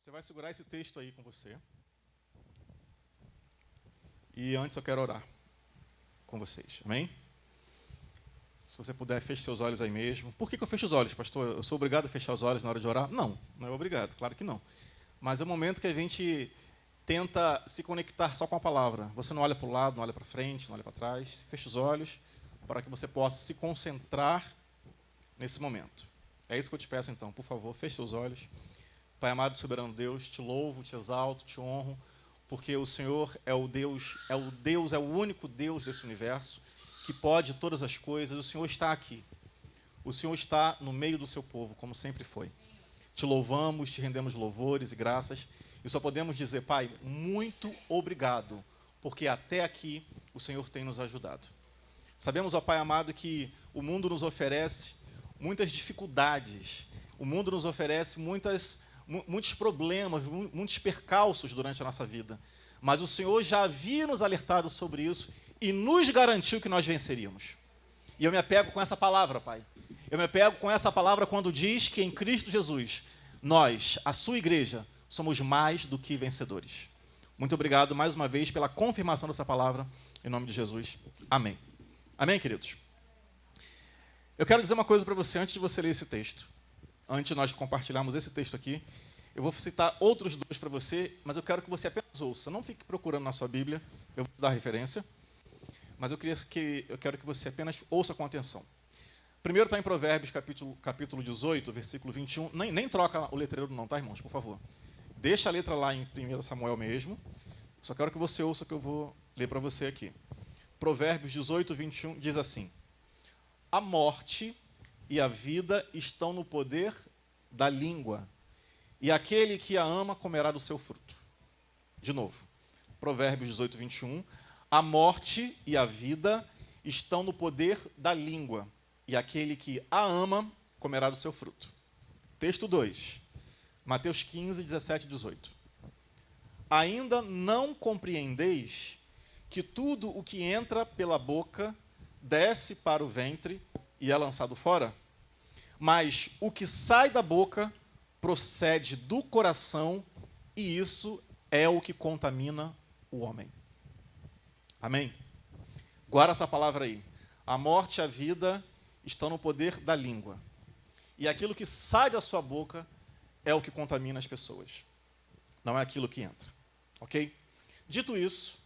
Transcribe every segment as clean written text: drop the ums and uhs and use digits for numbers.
Você vai segurar esse texto aí com você. E antes eu quero orar com vocês. Amém? Se você puder, feche seus olhos aí mesmo. Por que eu fecho os olhos, pastor? Eu sou obrigado a fechar os olhos na hora de orar? Não, não é obrigado, claro que não. Mas é o momento que a gente tenta se conectar só com a palavra. Você não olha para o lado, não olha para frente, não olha para trás. Feche os olhos para que você possa se concentrar nesse momento. É isso que eu te peço então, por favor, feche seus olhos. Pai amado e soberano Deus, te louvo, te exalto, te honro, porque o Senhor é o único Deus desse universo, que pode todas as coisas. O Senhor está aqui. O Senhor está no meio do seu povo, como sempre foi. Te louvamos, te rendemos louvores e graças, e só podemos dizer, Pai, muito obrigado, porque até aqui o Senhor tem nos ajudado. Sabemos, ó Pai amado, que o mundo nos oferece muitas dificuldades, o mundo nos oferece muitos problemas, muitos percalços durante a nossa vida. Mas o Senhor já havia nos alertado sobre isso e nos garantiu que nós venceríamos. E eu me apego com essa palavra, Pai. Eu me apego com essa palavra quando diz que em Cristo Jesus, nós, a sua igreja, somos mais do que vencedores. Muito obrigado mais uma vez pela confirmação dessa palavra, em nome de Jesus. Amém. Amém, queridos? Eu quero dizer uma coisa para você antes de você ler esse texto. Antes de nós compartilharmos esse texto aqui, eu vou citar outros dois para você, mas eu quero que você apenas ouça. Não fique procurando na sua Bíblia, eu vou te dar a referência, mas eu quero que você apenas ouça com atenção. Primeiro está em Provérbios, capítulo 18, versículo 21. Nem troca o letreiro não, tá, irmãos, por favor. Deixa a letra lá em 1 Samuel mesmo. Só quero que você ouça o que eu vou ler para você aqui. Provérbios 18, 21 diz assim: a morte e a vida estão no poder da língua, e aquele que a ama comerá do seu fruto. De novo, Provérbios 18, 21. A morte e a vida estão no poder da língua, e aquele que a ama comerá do seu fruto. Texto 2, Mateus 15, 17 e 18. Ainda não compreendeis que tudo o que entra pela boca desce para o ventre e é lançado fora? Mas o que sai da boca procede do coração, e isso é o que contamina o homem. Amém? Guarda essa palavra aí. A morte e a vida estão no poder da língua. E aquilo que sai da sua boca é o que contamina as pessoas. Não é aquilo que entra. Ok? Dito isso,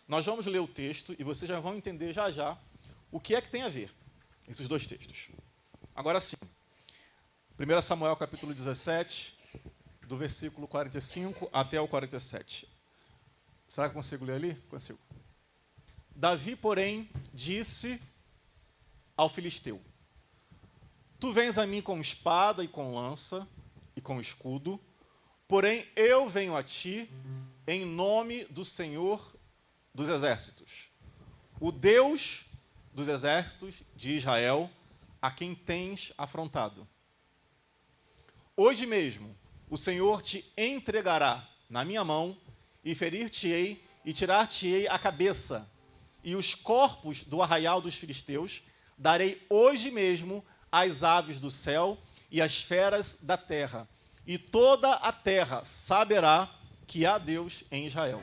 nós vamos ler o texto e vocês já vão entender já o que é que tem a ver esses dois textos. Agora sim. 1 Samuel capítulo 17, do versículo 45 até o 47. Será que eu consigo ler ali? Consigo. Davi, porém, disse ao filisteu: tu vens a mim com espada e com lança e com escudo, porém eu venho a ti em nome do Senhor dos exércitos, o Deus dos exércitos de Israel, a quem tens afrontado. Hoje mesmo o Senhor te entregará na minha mão, e ferir-te-ei e tirar-te-ei a cabeça, e os corpos do arraial dos filisteus darei hoje mesmo às aves do céu e às feras da terra, e toda a terra saberá que há Deus em Israel.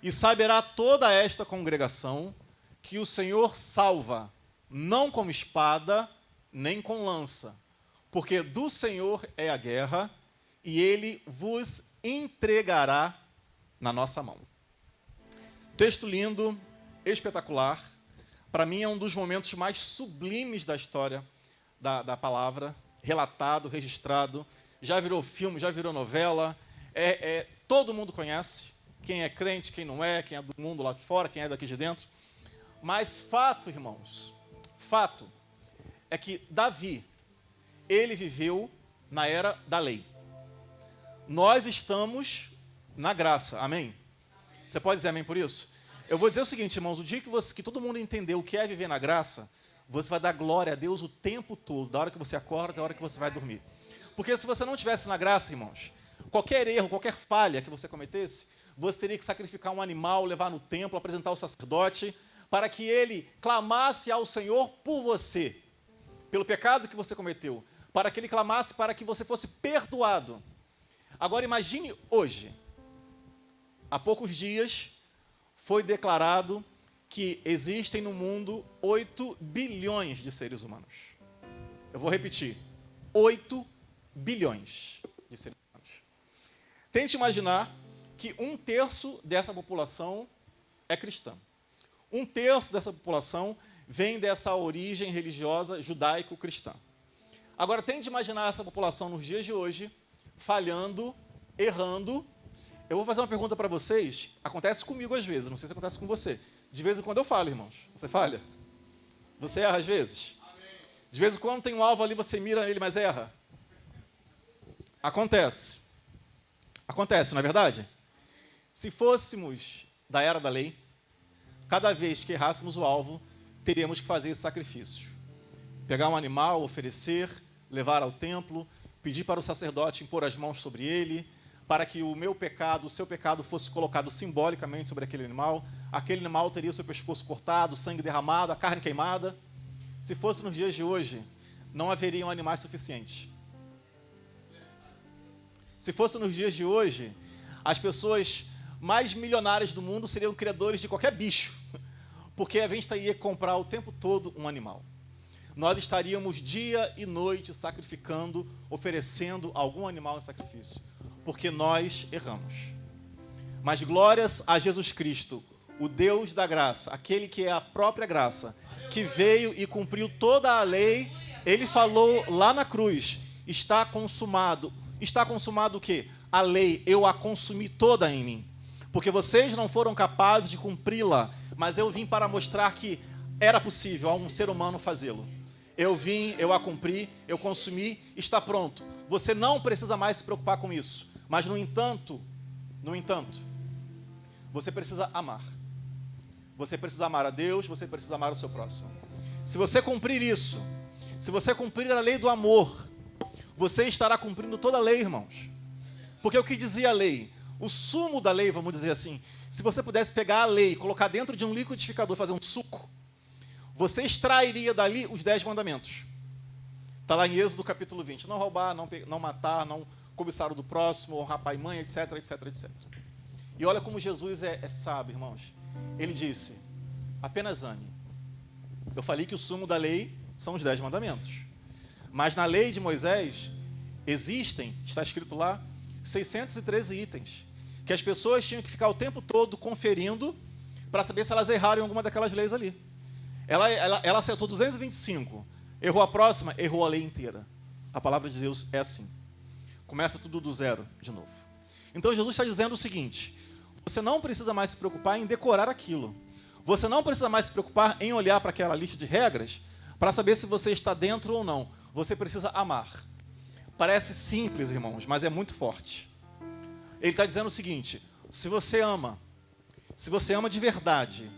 E saberá toda esta congregação que o Senhor salva, não com espada, nem com lança, porque do Senhor é a guerra, e ele vos entregará na nossa mão. Texto lindo, espetacular. Para mim é um dos momentos mais sublimes da história da palavra, relatado, registrado. Já virou filme, já virou novela. Todo mundo conhece. Quem é crente, quem não é, quem é do mundo lá de fora, quem é daqui de dentro. Mas fato, irmãos, fato é que Davi, ele viveu na era da lei. Nós estamos na graça, amém? Você pode dizer amém por isso? Eu vou dizer o seguinte, irmãos, o dia que todo mundo entender o que é viver na graça, você vai dar glória a Deus o tempo todo, da hora que você acorda até a hora que você vai dormir. Porque se você não estivesse na graça, irmãos, qualquer erro, qualquer falha que você cometesse, você teria que sacrificar um animal, levar no templo, apresentar ao sacerdote, para que ele clamasse ao Senhor por você, pelo pecado que você cometeu, para que ele clamasse para que você fosse perdoado. Agora imagine hoje. Há poucos dias foi declarado que existem no mundo 8 bilhões de seres humanos. Eu vou repetir. 8 bilhões de seres humanos. Tente imaginar que 1/3 dessa população é cristã. 1/3 dessa população vem dessa origem religiosa judaico-cristã. Agora, tente imaginar essa população nos dias de hoje, falhando, errando. Eu vou fazer uma pergunta para vocês. Acontece comigo às vezes, não sei se acontece com você. De vez em quando eu falho, irmãos. Você falha? Você erra às vezes? De vez em quando tem um alvo ali, você mira nele, mas erra? Acontece. Acontece, não é verdade? Se fôssemos da era da lei, cada vez que errássemos o alvo, teríamos que fazer esse sacrifício. Pegar um animal, oferecer, levar ao templo, pedir para o sacerdote impor as mãos sobre ele, para que o meu pecado, o seu pecado fosse colocado simbolicamente sobre aquele animal. Aquele animal teria o seu pescoço cortado, o sangue derramado, a carne queimada. Se fosse nos dias de hoje, não haveriam animais suficientes. Se fosse nos dias de hoje, as pessoas mais milionárias do mundo seriam criadores de qualquer bicho, porque a gente ia comprar o tempo todo um animal. Nós estaríamos dia e noite sacrificando, oferecendo algum animal em sacrifício, porque nós erramos. Mas glórias a Jesus Cristo, o Deus da graça, aquele que é a própria graça, que veio e cumpriu toda a lei. Ele falou lá na cruz, está consumado. Está consumado o quê? A lei, eu a consumi toda em mim. Porque vocês não foram capazes de cumpri-la, mas eu vim para mostrar que era possível a um ser humano fazê-lo. Eu vim, eu a cumpri, eu consumi, está pronto. Você não precisa mais se preocupar com isso. Mas, no entanto, você precisa amar. Você precisa amar a Deus, você precisa amar o seu próximo. Se você cumprir isso, se você cumprir a lei do amor, você estará cumprindo toda a lei, irmãos. Porque o que dizia a lei? O sumo da lei, vamos dizer assim, se você pudesse pegar a lei e colocar dentro de um liquidificador, fazer um suco, você extrairia dali os 10 mandamentos. Está lá em Êxodo capítulo 20. Não roubar, não matar, não cobiçar o do próximo, honrar pai e mãe, etc, etc, etc. E olha como Jesus é sábio, irmãos. Ele disse, apenas ame. Eu falei que o sumo da lei são os 10 mandamentos. Mas na lei de Moisés, existem, está escrito lá, 613 itens, que as pessoas tinham que ficar o tempo todo conferindo para saber se elas erraram em alguma daquelas leis ali. Ela acertou 225, errou a próxima, errou a lei inteira. A palavra de Deus é assim. Começa tudo do zero de novo. Então Jesus está dizendo o seguinte, você não precisa mais se preocupar em decorar aquilo. Você não precisa mais se preocupar em olhar para aquela lista de regras para saber se você está dentro ou não. Você precisa amar. Parece simples, irmãos, mas é muito forte. Ele está dizendo o seguinte, se você ama de verdade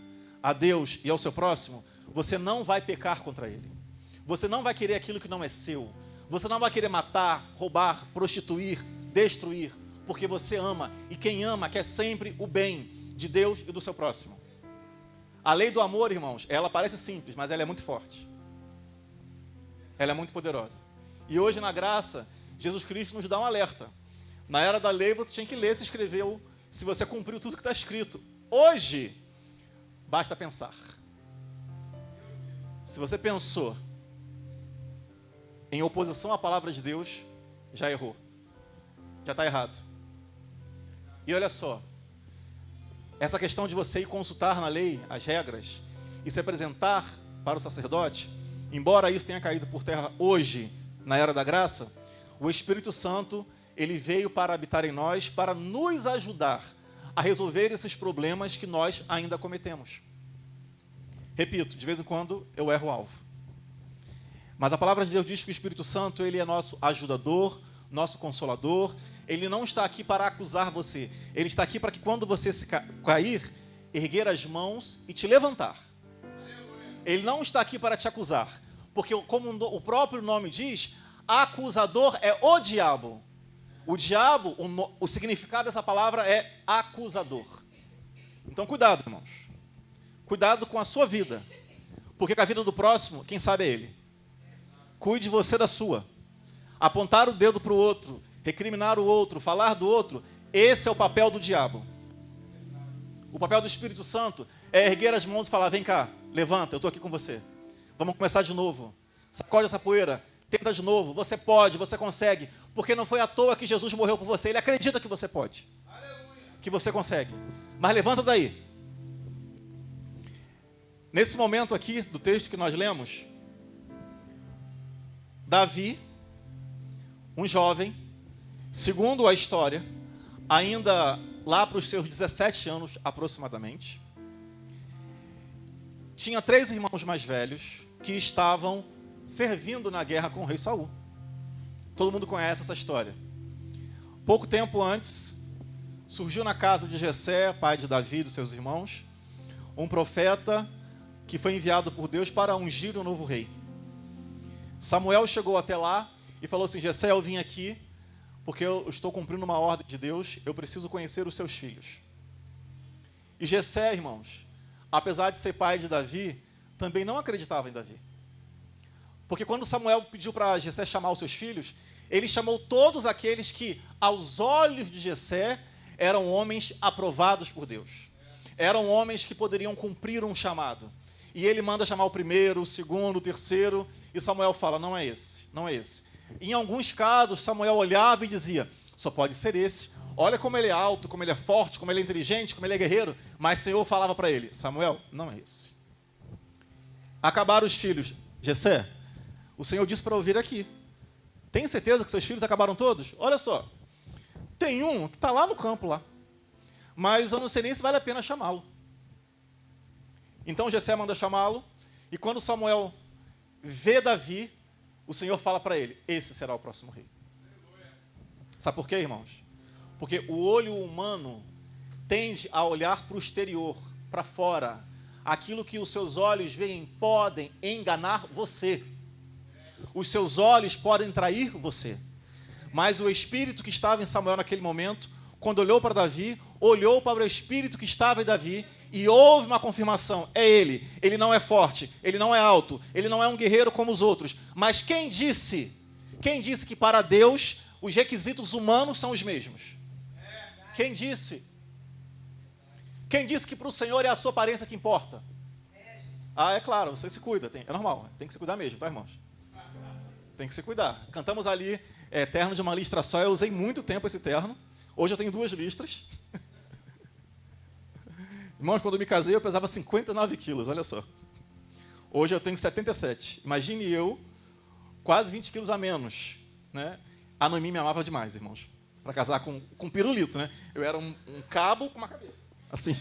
a Deus e ao seu próximo, você não vai pecar contra ele. Você não vai querer aquilo que não é seu. Você não vai querer matar, roubar, prostituir, destruir, porque você ama. E quem ama quer sempre o bem de Deus e do seu próximo. A lei do amor, irmãos, ela parece simples, mas ela é muito forte. Ela é muito poderosa. E hoje, na graça, Jesus Cristo nos dá um alerta. Na era da lei, você tinha que ler se escreveu, se você cumpriu tudo que está escrito. Hoje, basta pensar. Se você pensou em oposição à palavra de Deus, já errou. Já está errado. E olha só, essa questão de você ir consultar na lei as regras e se apresentar para o sacerdote, embora isso tenha caído por terra hoje, na era da graça, o Espírito Santo, ele veio para habitar em nós, para nos ajudar a resolver esses problemas que nós ainda cometemos. Repito, de vez em quando eu erro o alvo. Mas a palavra de Deus diz que o Espírito Santo, ele é nosso ajudador, nosso consolador. Ele não está aqui para acusar você. Ele está aqui para que quando você se cair, erguer as mãos e te levantar. Ele não está aqui para te acusar. Porque, como o próprio nome diz, acusador é o diabo. O diabo, o significado dessa palavra é acusador. Então, cuidado, irmãos. Cuidado com a sua vida. Porque com a vida do próximo, quem sabe é ele. Cuide você da sua. Apontar o dedo para o outro, recriminar o outro, falar do outro, esse é o papel do diabo. O papel do Espírito Santo é erguer as mãos e falar, vem cá, levanta, eu estou aqui com você. Vamos começar de novo. Sacode essa poeira, tenta de novo, você pode, você consegue, porque não foi à toa que Jesus morreu por você, ele acredita que você pode, que você consegue, mas levanta daí. Nesse momento aqui, do texto que nós lemos, Davi, um jovem, segundo a história, ainda lá para os seus 17 anos aproximadamente, tinha 3 irmãos mais velhos que estavam servindo na guerra com o rei Saul. Todo mundo conhece essa história. Pouco tempo antes, surgiu na casa de Jessé, pai de Davi e dos seus irmãos, um profeta que foi enviado por Deus para ungir o novo rei. Samuel chegou até lá e falou assim, Jessé, eu vim aqui porque eu estou cumprindo uma ordem de Deus, eu preciso conhecer os seus filhos. E Jessé, irmãos, apesar de ser pai de Davi, também não acreditava em Davi. Porque quando Samuel pediu para Jessé chamar os seus filhos, ele chamou todos aqueles que, aos olhos de Jessé, eram homens aprovados por Deus. Eram homens que poderiam cumprir um chamado. E ele manda chamar o primeiro, o segundo, o terceiro, e Samuel fala, não é esse, não é esse. Em alguns casos, Samuel olhava e dizia, só pode ser esse. Olha como ele é alto, como ele é forte, como ele é inteligente, como ele é guerreiro. Mas o Senhor falava para ele, Samuel, não é esse. Acabaram os filhos. Jessé, o Senhor disse para eu vir aqui. Tem certeza que seus filhos acabaram todos? Olha só, tem um que está lá no campo, lá. Mas eu não sei nem se vale a pena chamá-lo. Então Jessé manda chamá-lo, e quando Samuel vê Davi, o Senhor fala para ele, esse será o próximo rei. Sabe por quê, irmãos? Porque o olho humano tende a olhar para o exterior, para fora. Aquilo que os seus olhos veem podem enganar você. Os seus olhos podem trair você. Mas o espírito que estava em Samuel naquele momento, quando olhou para Davi, olhou para o espírito que estava em Davi e houve uma confirmação, é ele. Ele não é forte, ele não é alto, ele não é um guerreiro como os outros. Mas quem disse que para Deus os requisitos humanos são os mesmos? Quem disse? Quem disse que para o Senhor é a sua aparência que importa? Ah, é claro, você se cuida, é normal, tem que se cuidar mesmo, tá, irmãos? Tem que se cuidar. Cantamos ali, terno de uma listra só, eu usei muito tempo esse terno, hoje eu tenho 2 listras. Irmãos, quando eu me casei, eu pesava 59 quilos, olha só. Hoje eu tenho 77. Imagine eu, quase 20 quilos a menos. Né? A Noemi me amava demais, irmãos. Para casar com pirulito, né? Eu era um cabo com uma cabeça. Assim,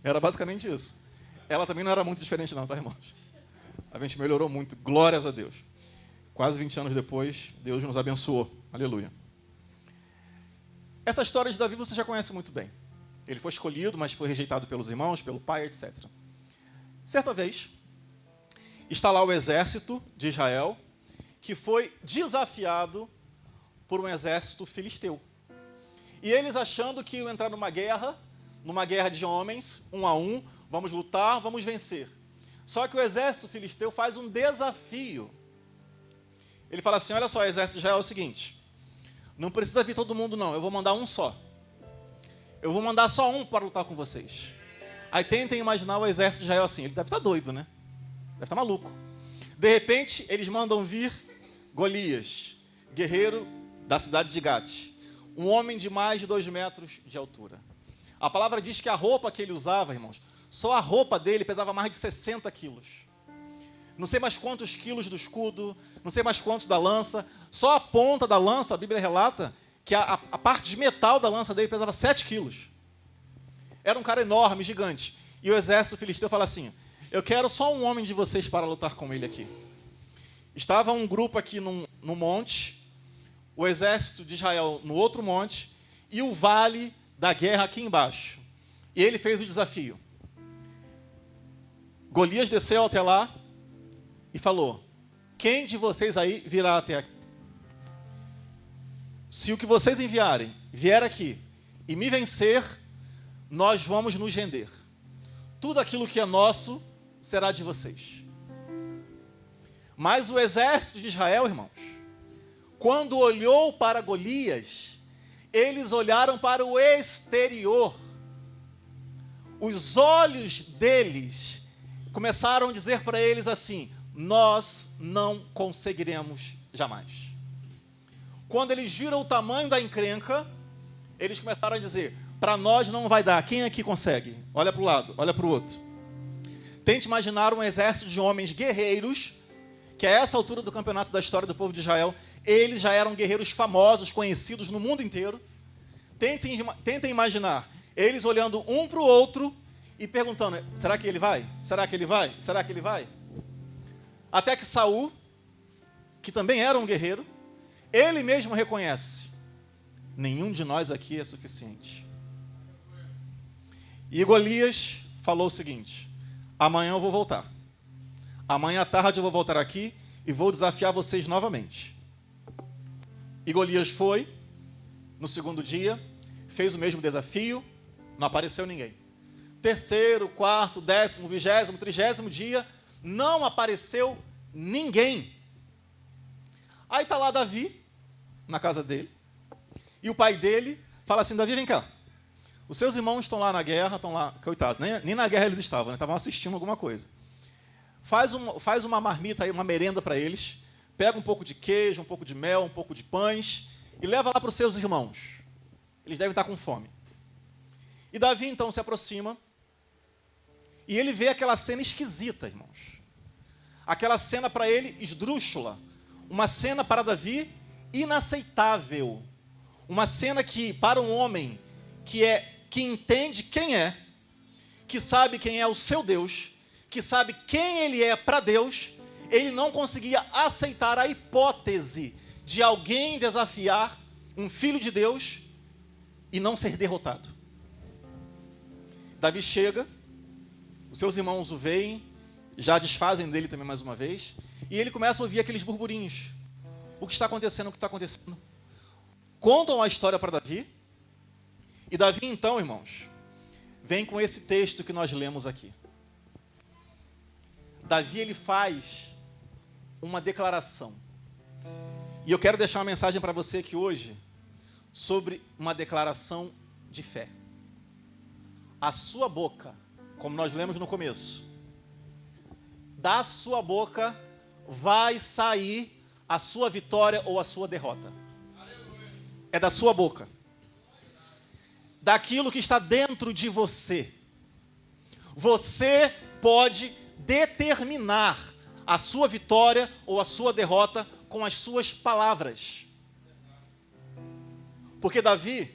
era basicamente isso. Ela também não era muito diferente não, tá, irmãos? A gente melhorou muito, glórias a Deus. Quase 20 anos depois, Deus nos abençoou. Aleluia. Essa história de Davi você já conhece muito bem. Ele foi escolhido, mas foi rejeitado pelos irmãos, pelo pai, etc. Certa vez, está lá o exército de Israel, que foi desafiado por um exército filisteu. E eles achando que iam entrar numa guerra de homens, 1 a 1, vamos lutar, vamos vencer. Só que o exército filisteu faz um desafio. Ele fala assim, olha só, exército de Israel, é o seguinte, não precisa vir todo mundo não, eu vou mandar um só. Eu vou mandar só um para lutar com vocês. Aí tentem imaginar o exército de Israel assim. Ele deve estar doido, né? Deve estar maluco. De repente, eles mandam vir Golias, guerreiro da cidade de Gate. Um homem de mais de 2 metros de altura. A palavra diz que a roupa que ele usava, irmãos, só a roupa dele pesava mais de 60 quilos. Não sei mais quantos quilos do escudo, não sei mais quantos da lança. Só a ponta da lança, a Bíblia relata, que a parte de metal da lança dele pesava 7 quilos. Era um cara enorme, gigante. E o exército filisteu fala assim, eu quero só um homem de vocês para lutar com ele aqui. Estava um grupo aqui no monte, o exército de Israel no outro monte, e o vale da guerra aqui embaixo. E ele fez o desafio. Golias desceu até lá e falou, quem de vocês aí virá até aqui? Se o que vocês enviarem vier aqui e me vencer, nós vamos nos render. Tudo aquilo que é nosso será de vocês. Mas o exército de Israel, irmãos, quando olhou para Golias, eles olharam para o exterior. Os olhos deles começaram a dizer para eles assim: nós não conseguiremos jamais. Quando eles viram o tamanho da encrenca, eles começaram a dizer: para nós não vai dar, quem aqui consegue? Olha para o lado, olha para o outro. Tente imaginar um exército de homens guerreiros, que a essa altura do campeonato da história do povo de Israel, eles já eram guerreiros famosos, conhecidos no mundo inteiro. Tentem imaginar eles olhando um para o outro e perguntando: será que ele vai? Será que ele vai? Será que ele vai? Até que Saul, que também era um guerreiro, ele mesmo reconhece: nenhum de nós aqui é suficiente. E Golias falou o seguinte: amanhã eu vou voltar. Amanhã à tarde eu vou voltar aqui e vou desafiar vocês novamente. E Golias foi, no segundo dia, fez o mesmo desafio, não apareceu ninguém. Terceiro, quarto, 10º, 20º, 30º dia, não apareceu ninguém. Aí está lá Davi, na casa dele, e o pai dele fala assim: Davi, vem cá. Os seus irmãos estão lá na guerra, estão lá, coitados, nem na guerra eles estavam, né? Estavam assistindo alguma coisa. Faz uma marmita aí, uma merenda para eles, pega um pouco de queijo, um pouco de mel, um pouco de pães, e leva lá para os seus irmãos. Eles devem estar com fome. E Davi, então, se aproxima, e ele vê aquela cena esquisita, irmãos. Aquela cena para ele esdrúxula. Uma cena para Davi inaceitável. Uma cena que, para um homem que entende quem é, que sabe quem é o seu Deus, que sabe quem ele é para Deus, ele não conseguia aceitar a hipótese de alguém desafiar um filho de Deus e não ser derrotado. Davi chega, os seus irmãos o veem, já desfazem dele também mais uma vez, e ele começa a ouvir aqueles burburinhos. O que está acontecendo, o que está acontecendo? Contam a história para Davi, e Davi então, irmãos, vem com esse texto que nós lemos aqui. Davi, ele faz uma declaração. E eu quero deixar uma mensagem para você aqui hoje sobre uma declaração de fé. A sua boca, como nós lemos no começo, da sua boca vai sair a sua vitória ou a sua derrota. É da sua boca. Daquilo que está dentro de você. Você pode determinar a sua vitória ou a sua derrota com as suas palavras. Porque Davi,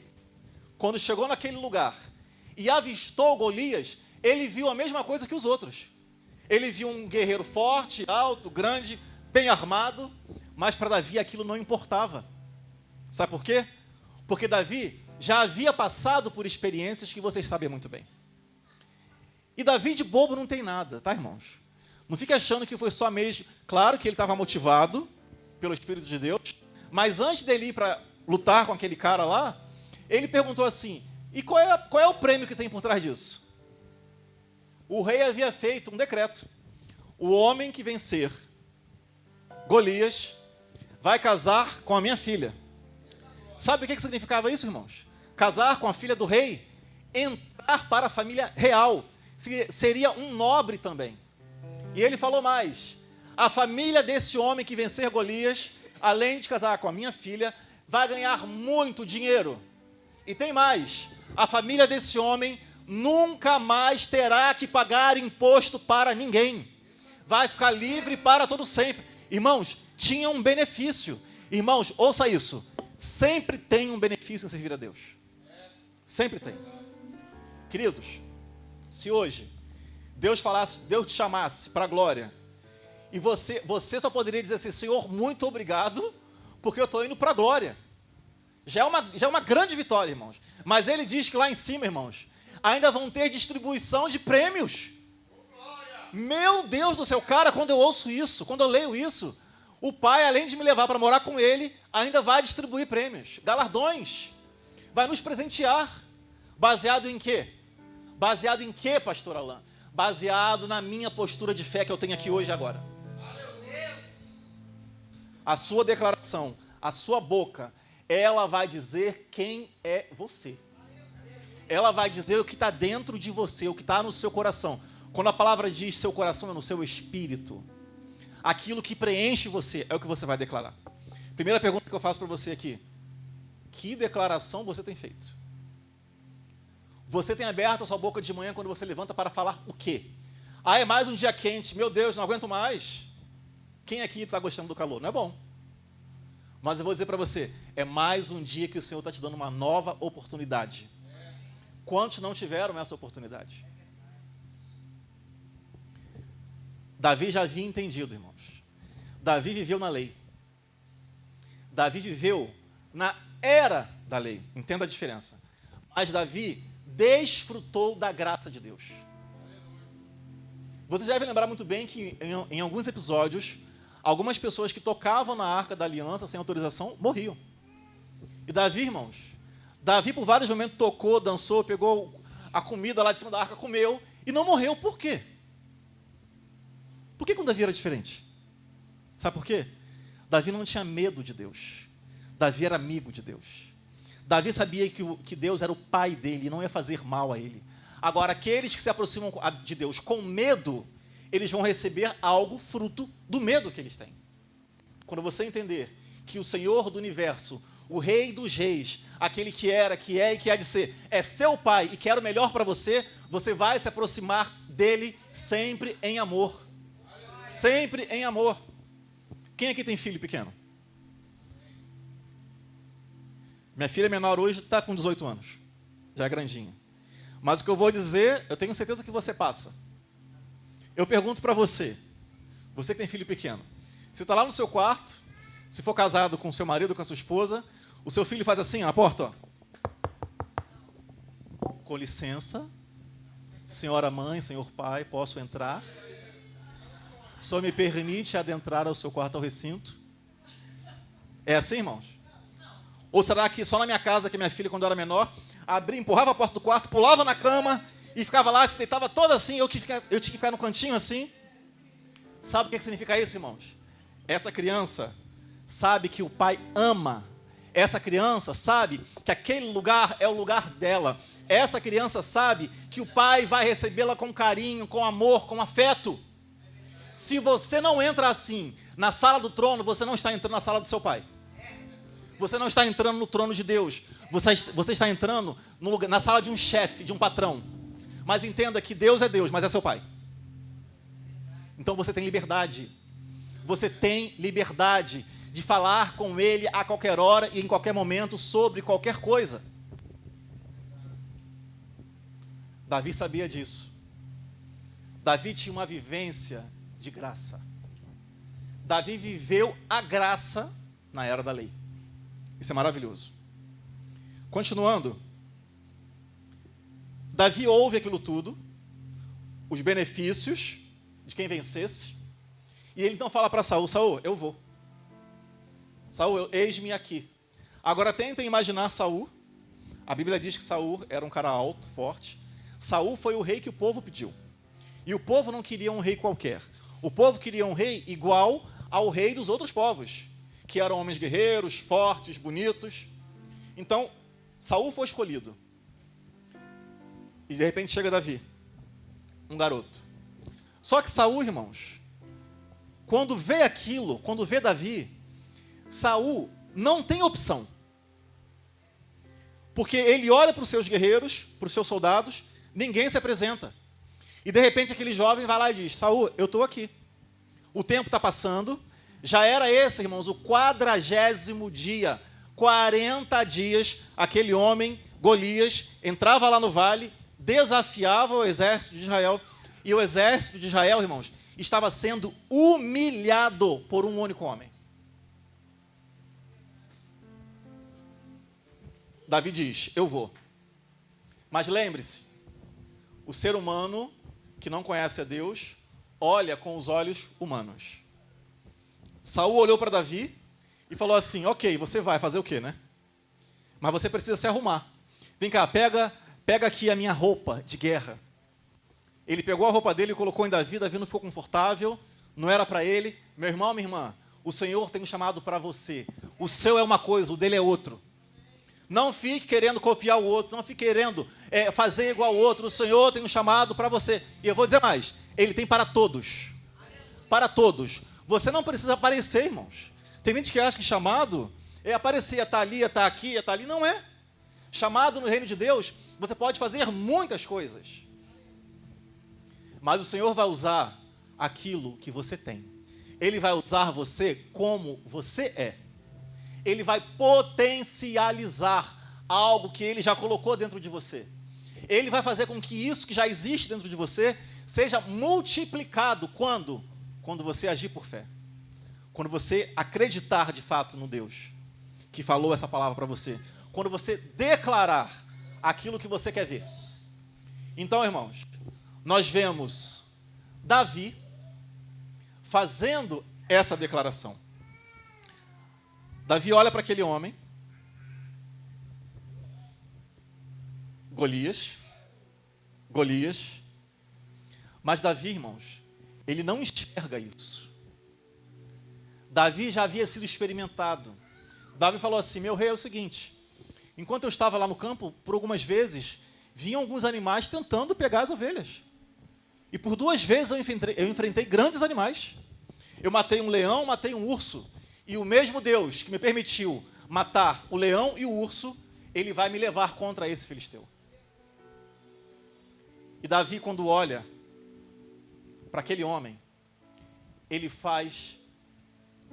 quando chegou naquele lugar e avistou Golias, ele viu a mesma coisa que os outros. Ele viu um guerreiro forte, alto, grande, bem armado, mas para Davi aquilo não importava. Sabe por quê? Porque Davi já havia passado por experiências que vocês sabem muito bem. E Davi de bobo não tem nada, tá, irmãos? Não fique achando que foi só mesmo... Claro que ele estava motivado pelo Espírito de Deus, mas antes dele ir para lutar com aquele cara lá, ele perguntou assim: e qual é o prêmio que tem por trás disso? O rei havia feito um decreto. O homem que vencer Golias vai casar com a minha filha. Sabe o que significava isso, irmãos? Casar com a filha do rei, entrar para a família real, seria um nobre também. E ele falou mais: a família desse homem que vencer Golias, além de casar com a minha filha, vai ganhar muito dinheiro. E tem mais: a família desse homem nunca mais terá que pagar imposto para ninguém. Vai ficar livre para todo sempre. Irmãos, tinha um benefício. Irmãos, ouça isso. Sempre tem um benefício em servir a Deus. Sempre tem. Queridos, se hoje Deus te chamasse para a glória, e você só poderia dizer assim: Senhor, muito obrigado, porque eu estou indo para a glória. Já é uma grande vitória, irmãos. Mas ele diz que lá em cima, irmãos, ainda vão ter distribuição de prêmios. Meu Deus do céu, cara, quando eu ouço isso, quando eu leio isso, o Pai, além de me levar para morar com Ele, ainda vai distribuir prêmios, galardões, vai nos presentear. Baseado em quê? Baseado em quê, pastor Alain? Baseado na minha postura de fé que eu tenho aqui hoje e agora. A sua declaração, a sua boca, ela vai dizer quem é você. Ela vai dizer o que está dentro de você, o que está no seu coração. Quando a palavra diz seu coração, é no seu espírito. Aquilo que preenche você é o que você vai declarar. Primeira pergunta que eu faço para você aqui. Que declaração você tem feito? Você tem aberto a sua boca de manhã quando você levanta para falar o quê? Ah, é mais um dia quente. Meu Deus, não aguento mais. Quem aqui está gostando do calor? Não é bom. Mas eu vou dizer para você, é mais um dia que o Senhor está te dando uma nova oportunidade. Quantos não tiveram essa oportunidade? Davi já havia entendido, irmãos. Davi viveu na lei. Davi viveu na era da lei. Entenda a diferença. Mas Davi desfrutou da graça de Deus. Você deve lembrar muito bem que em alguns episódios, algumas pessoas que tocavam na Arca da Aliança sem autorização morriam. E Davi, irmãos, Davi por vários momentos tocou, dançou, pegou a comida lá de cima da arca, comeu e não morreu. Por quê? Por que com Davi era diferente? Sabe por quê? Davi não tinha medo de Deus. Davi era amigo de Deus. Davi sabia que Deus era o pai dele e não ia fazer mal a ele. Agora, aqueles que se aproximam de Deus com medo, eles vão receber algo fruto do medo que eles têm. Quando você entender que o Senhor do universo, o Rei dos reis, aquele que era, que é e que há de ser, é seu pai e quer o melhor para você, você vai se aproximar dele sempre em amor. Sempre em amor. Quem aqui tem filho pequeno? Minha filha menor hoje está com 18 anos. Já é grandinha. Mas o que eu vou dizer, eu tenho certeza que você passa. Eu pergunto para você, você que tem filho pequeno, você está lá no seu quarto, se for casado com seu marido, com a sua esposa, o seu filho faz assim, ó, na porta, ó. Com licença, senhora mãe, senhor pai, posso entrar? Só me permite adentrar ao seu quarto, ao recinto? É assim, irmãos? Ou será que só na minha casa, que minha filha, quando eu era menor, abria, empurrava a porta do quarto, pulava na cama e ficava lá, se deitava toda assim, eu tinha que ficar no cantinho assim? Sabe o que significa isso, irmãos? Essa criança sabe que o pai ama. Essa criança sabe que aquele lugar é o lugar dela. Essa criança sabe que o pai vai recebê-la com carinho, com amor, com afeto. Se você não entra assim na sala do trono, você não está entrando na sala do seu pai. Você não está entrando no trono de Deus. Você está entrando no lugar, na sala de um chefe, de um patrão. Mas entenda que Deus é Deus, mas é seu pai. Então você tem liberdade. Você tem liberdade de falar com ele a qualquer hora e em qualquer momento sobre qualquer coisa. Davi sabia disso. Davi tinha uma vivência de graça. Davi viveu a graça na era da lei. Isso é maravilhoso. Continuando. Davi ouve aquilo tudo, os benefícios de quem vencesse, e ele então fala para Saul, Saul, eu vou. Saul, eis-me aqui. Agora tentem imaginar Saul. A Bíblia diz que Saul era um cara alto, forte. Saul foi o rei que o povo pediu. E o povo não queria um rei qualquer. O povo queria um rei igual ao rei dos outros povos, que eram homens guerreiros, fortes, bonitos. Então, Saul foi escolhido. E de repente chega Davi, um garoto. Só que Saul, irmãos, quando vê aquilo, quando vê Davi, Saul não tem opção. Porque ele olha para os seus guerreiros, para os seus soldados, ninguém se apresenta. E de repente aquele jovem vai lá e diz, Saul, eu estou aqui. O tempo está passando. Já era esse, irmãos, o 40º dia. 40 dias, aquele homem, Golias, entrava lá no vale, desafiava o exército de Israel. E o exército de Israel, irmãos, estava sendo humilhado por um único homem. Davi diz, eu vou. Mas lembre-se, o ser humano que não conhece a Deus, olha com os olhos humanos. Saul olhou para Davi e falou assim, ok, você vai fazer o quê, né? Mas você precisa se arrumar. Vem cá, pega aqui a minha roupa de guerra. Ele pegou a roupa dele e colocou em Davi, Davi não ficou confortável, não era para ele. Meu irmão, minha irmã, o Senhor tem um chamado para você. O seu é uma coisa, o dele é outro. Não fique querendo copiar o outro, não fique querendo fazer igual ao outro. O Senhor tem um chamado para você. E eu vou dizer mais, Ele tem para todos. Para todos. Você não precisa aparecer, irmãos. Tem gente que acha que chamado é aparecer, é estar ali, é estar aqui, é estar ali. Não é. Chamado no reino de Deus, você pode fazer muitas coisas. Mas o Senhor vai usar aquilo que você tem. Ele vai usar você como você é. Ele vai potencializar algo que Ele já colocou dentro de você. Ele vai fazer com que isso que já existe dentro de você seja multiplicado quando você agir por fé. Quando você acreditar de fato no Deus que falou essa palavra para você. Quando você declarar aquilo que você quer ver. Então, irmãos, nós vemos Davi fazendo essa declaração. Davi olha para aquele homem, Golias, mas Davi, irmãos, ele não enxerga isso. Davi já havia sido experimentado. Davi falou assim: meu rei, é o seguinte, enquanto eu estava lá no campo, por algumas vezes, vinham alguns animais tentando pegar as ovelhas. E por 2 vezes eu enfrentei grandes animais. Eu matei um leão, matei um urso. E o mesmo Deus que me permitiu matar o leão e o urso, Ele vai me levar contra esse filisteu. E Davi, quando olha para aquele homem, ele faz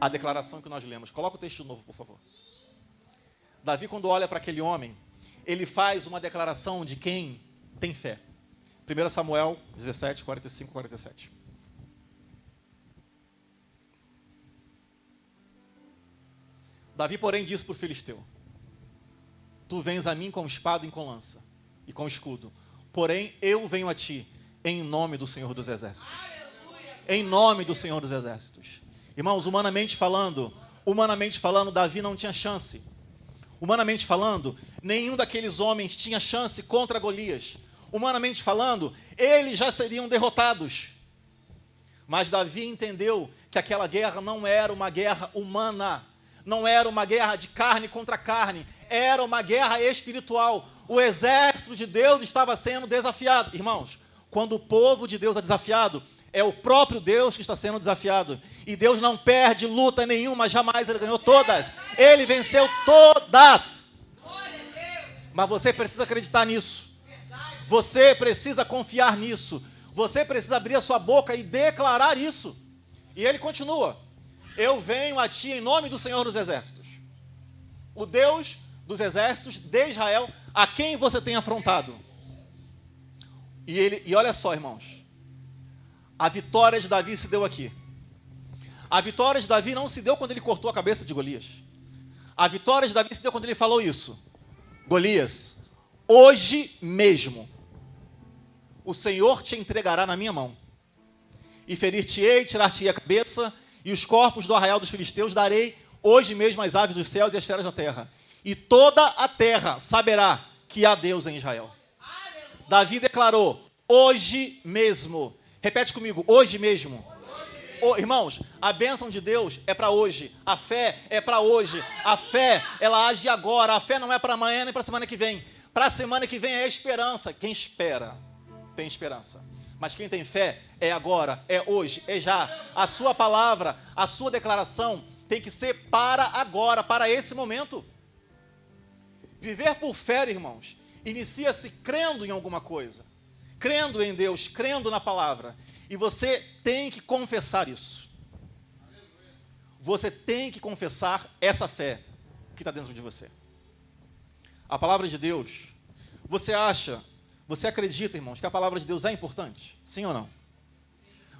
a declaração que nós lemos. Coloca o texto novo, por favor. Davi, quando olha para aquele homem, ele faz uma declaração de quem tem fé. 1 Samuel 17, 45, 47. Davi, porém, disse para o filisteu: tu vens a mim com espada e com lança, e com escudo. Porém, eu venho a ti em nome do Senhor dos Exércitos. Em nome do Senhor dos Exércitos. Irmãos, humanamente falando, Davi não tinha chance. Humanamente falando, nenhum daqueles homens tinha chance contra Golias. Humanamente falando, eles já seriam derrotados. Mas Davi entendeu que aquela guerra não era uma guerra humana. Não era uma guerra de carne contra carne. Era uma guerra espiritual. O exército de Deus estava sendo desafiado. Irmãos, quando o povo de Deus é desafiado, é o próprio Deus que está sendo desafiado. E Deus não perde luta nenhuma, jamais Ele ganhou todas. Ele venceu todas. Mas você precisa acreditar nisso. Você precisa confiar nisso. Você precisa abrir a sua boca e declarar isso. E ele continua: eu venho a ti em nome do Senhor dos Exércitos. O Deus dos exércitos de Israel, a quem você tem afrontado. E olha só, irmãos, a vitória de Davi se deu aqui. A vitória de Davi não se deu quando ele cortou a cabeça de Golias. A vitória de Davi se deu quando ele falou isso: Golias, hoje mesmo o Senhor te entregará na minha mão, e ferir-te-ei, tirar-te-ei a cabeça, e os corpos do arraial dos filisteus darei hoje mesmo às aves dos céus e às feras da terra, e toda a terra saberá que há Deus em Israel. Davi declarou: hoje mesmo. Repete comigo: hoje mesmo. Irmãos, a bênção de Deus é para hoje. A fé é para hoje. A fé, ela age agora. A fé não é para amanhã nem para a semana que vem. Para a semana que vem é esperança. Quem espera tem esperança. Mas quem tem fé é agora, é hoje, é já. A sua palavra, a sua declaração tem que ser para agora, para esse momento. Viver por fé, irmãos, inicia-se crendo em alguma coisa. Crendo em Deus, crendo na palavra. E você tem que confessar isso. Você tem que confessar essa fé que está dentro de você. A palavra de Deus, você acredita, irmãos, que a palavra de Deus é importante? Sim ou não?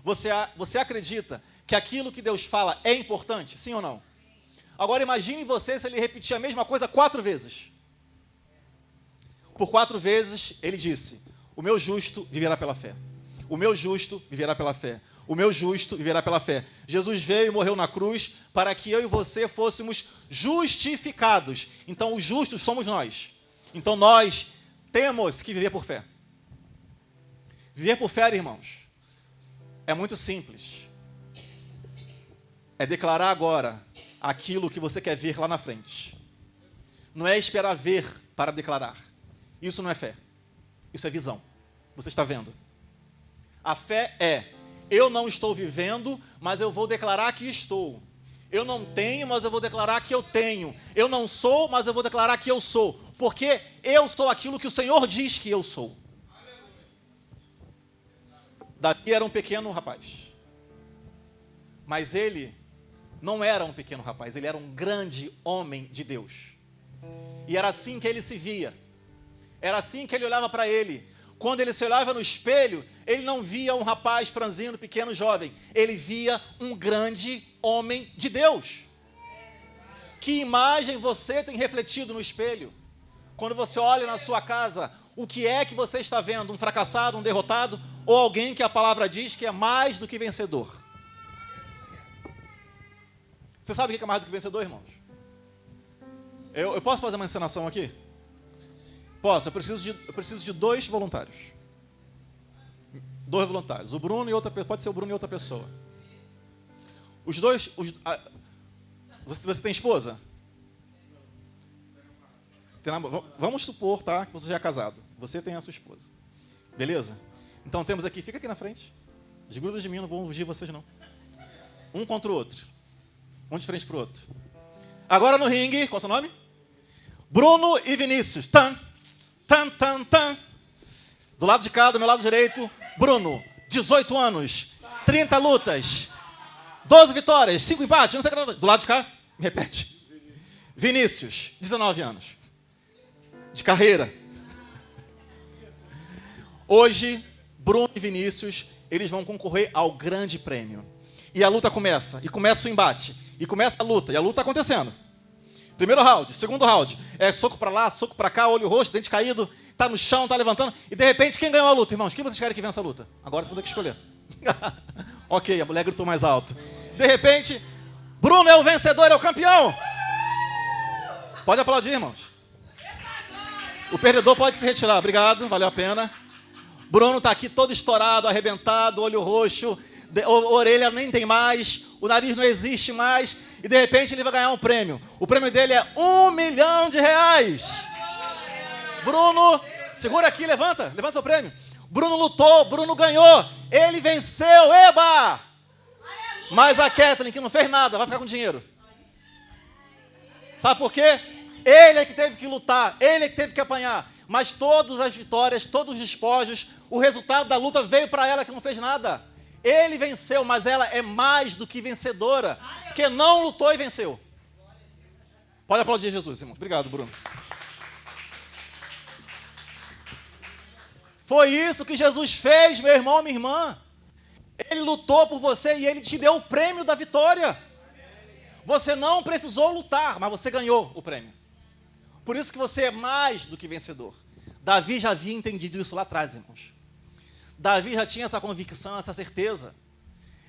Você acredita que aquilo que Deus fala é importante? Sim ou não? Agora imagine você se ele repetir a mesma coisa 4 vezes. Por 4 vezes ele disse: o meu justo viverá pela fé. O meu justo viverá pela fé. O meu justo viverá pela fé. Jesus veio e morreu na cruz para que eu e você fôssemos justificados. Então os justos somos nós. Então nós temos que viver por fé. Viver por fé, irmãos, é muito simples. É declarar agora aquilo que você quer ver lá na frente. Não é esperar ver para declarar. Isso não é fé. Isso é visão. Você está vendo. A fé é: eu não estou vivendo, mas eu vou declarar que estou. Eu não tenho, mas eu vou declarar que eu tenho. Eu não sou, mas eu vou declarar que eu sou. Porque eu sou aquilo que o Senhor diz que eu sou. Davi era um pequeno rapaz. Mas ele não era um pequeno rapaz, ele era um grande homem de Deus. E era assim que ele se via. Era assim que ele olhava para ele. Quando ele se olhava no espelho, ele não via um rapaz franzino, pequeno, jovem. Ele via um grande homem de Deus. Que imagem você tem refletido no espelho? Quando você olha na sua casa, o que é que você está vendo? Um fracassado, um derrotado? Ou alguém que a palavra diz que é mais do que vencedor? Você sabe o que é mais do que vencedor, irmãos? Eu posso fazer uma encenação aqui? Posso, eu preciso de 2 voluntários. 2 voluntários. O Bruno e outra, pode ser o Bruno e outra pessoa. Os dois. Você tem esposa? Vamos supor, tá? Que você já é casado. Você tem a sua esposa. Beleza? Então temos aqui, fica aqui na frente. Desgruda de mim, não vou fugir vocês não. Um contra o outro. Um de frente para o outro. Agora no ringue, qual é o seu nome? Bruno e Vinícius. Tan, tan, tan, tan. Do lado de cá, do meu lado direito, Bruno, 18 anos, 30 lutas, 12 vitórias, 5 empates, não sei o que. Do lado de cá, me repete. Vinícius, 19 anos, de carreira. Hoje, Bruno e Vinícius, eles vão concorrer ao grande prêmio. E a luta começa, e começa o embate, e começa a luta, e a luta está acontecendo. Primeiro round, segundo round, é soco para lá, soco para cá, olho roxo, dente caído, tá no chão, tá levantando, e de repente, quem ganhou a luta, irmãos? Quem vocês querem que vença a luta? Agora vocês vão ter que escolher. Ok, a mulher gritou mais alto. De repente, Bruno é o vencedor, é o campeão. Pode aplaudir, irmãos. O perdedor pode se retirar, obrigado, valeu a pena. Bruno está aqui todo estourado, arrebentado, olho roxo, orelha nem tem mais, o nariz não existe mais, e de repente ele vai ganhar um prêmio. O prêmio dele é R$1 milhão. Bruno, segura aqui, levanta seu prêmio. Bruno lutou, Bruno ganhou, ele venceu, eba! Mas a Kathleen, que não fez nada, vai ficar com dinheiro. Sabe por quê? Ele é que teve que lutar, ele é que teve que apanhar. Mas todas as vitórias, todos os despojos, o resultado da luta veio para ela que não fez nada. Ele venceu, mas ela é mais do que vencedora, porque não lutou e venceu. Pode aplaudir Jesus, irmãos. Obrigado, Bruno. Foi isso que Jesus fez, meu irmão, minha irmã. Ele lutou por você e ele te deu o prêmio da vitória. Você não precisou lutar, mas você ganhou o prêmio. Por isso que você é mais do que vencedor. Davi já havia entendido isso lá atrás, irmãos. Davi já tinha essa convicção, essa certeza.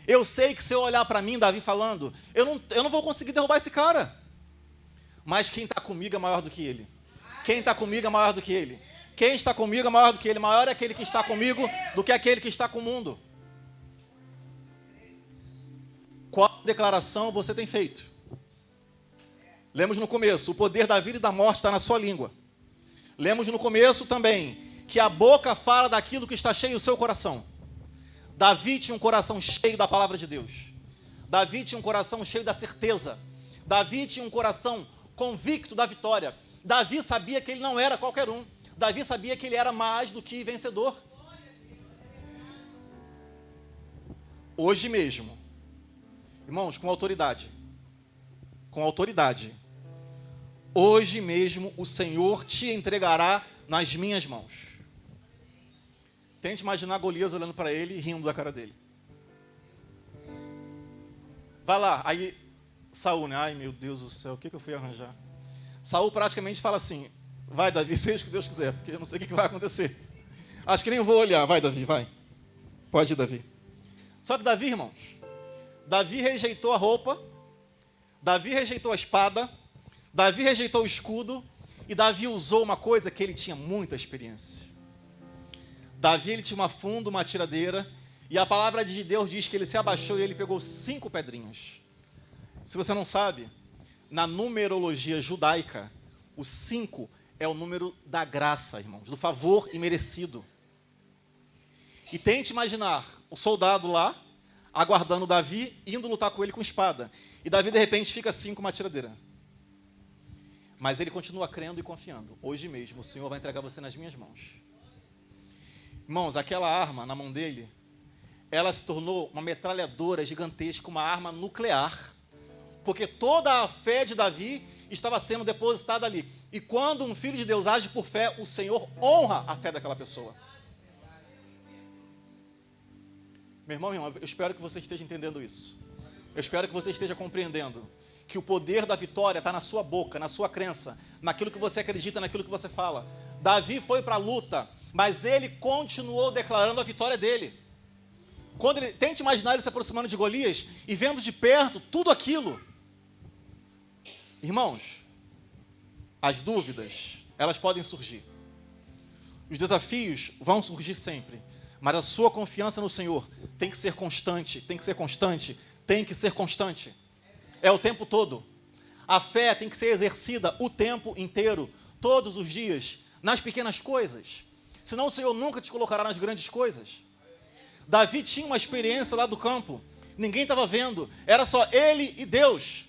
Eu sei que se eu olhar para mim, Davi falando, eu não vou conseguir derrubar esse cara. Mas quem está comigo é maior do que ele. Quem está comigo é maior do que ele. Quem está comigo é maior do que ele. Maior é aquele que está comigo do que aquele que está com o mundo. Qual declaração você tem feito? Lemos no começo, o poder da vida e da morte está na sua língua. Lemos no começo também, que a boca fala daquilo que está cheio o seu coração. Davi tinha um coração cheio da palavra de Deus. Davi tinha um coração cheio da certeza. Davi tinha um coração convicto da vitória. Davi sabia que ele não era qualquer um. Davi sabia que ele era mais do que vencedor. Hoje mesmo, irmãos, com autoridade, hoje mesmo o Senhor te entregará nas minhas mãos. Tente imaginar Golias olhando para ele e rindo da cara dele. Vai lá, aí Saul, né? Ai meu Deus do céu, o que eu fui arranjar? Saul praticamente fala assim, vai Davi, seja o que Deus quiser, porque eu não sei o que vai acontecer. Acho que nem vou olhar, vai Davi, vai. Pode ir, Davi. Só que Davi, irmãos, Davi rejeitou a roupa, Davi rejeitou a espada, Davi rejeitou o escudo, e Davi usou uma coisa que ele tinha muita experiência. Davi, ele tinha uma funda, uma tiradeira, e a palavra de Deus diz que ele se abaixou e ele pegou 5 pedrinhas. Se você não sabe, Na numerologia judaica, o 5 é o número da graça, irmãos, do favor imerecido. E tente imaginar o soldado lá, aguardando Davi, indo lutar com ele com espada. E Davi, de repente, fica assim com uma tiradeira. Mas ele continua crendo e confiando. Hoje mesmo, o Senhor vai entregar você nas minhas mãos. Irmãos, aquela arma na mão dele, ela se tornou uma metralhadora gigantesca, uma arma nuclear. Porque toda a fé de Davi estava sendo depositada ali. E quando um filho de Deus age por fé, o Senhor honra a fé daquela pessoa. Meu irmão, eu espero que você esteja entendendo isso. Eu espero que você esteja compreendendo que o poder da vitória está na sua boca, na sua crença, naquilo que você acredita, naquilo que você fala. Davi foi para a luta, mas ele continuou declarando a vitória dele. Tente imaginar ele se aproximando de Golias e vendo de perto tudo aquilo. Irmãos, as dúvidas, elas podem surgir. Os desafios vão surgir sempre. Mas a sua confiança no Senhor tem que ser constante, tem que ser constante, tem que ser constante. É o tempo todo. A fé tem que ser exercida o tempo inteiro, todos os dias, nas pequenas coisas. Senão o Senhor nunca te colocará nas grandes coisas. Davi tinha uma experiência lá do campo. Ninguém estava vendo. Era só ele e Deus.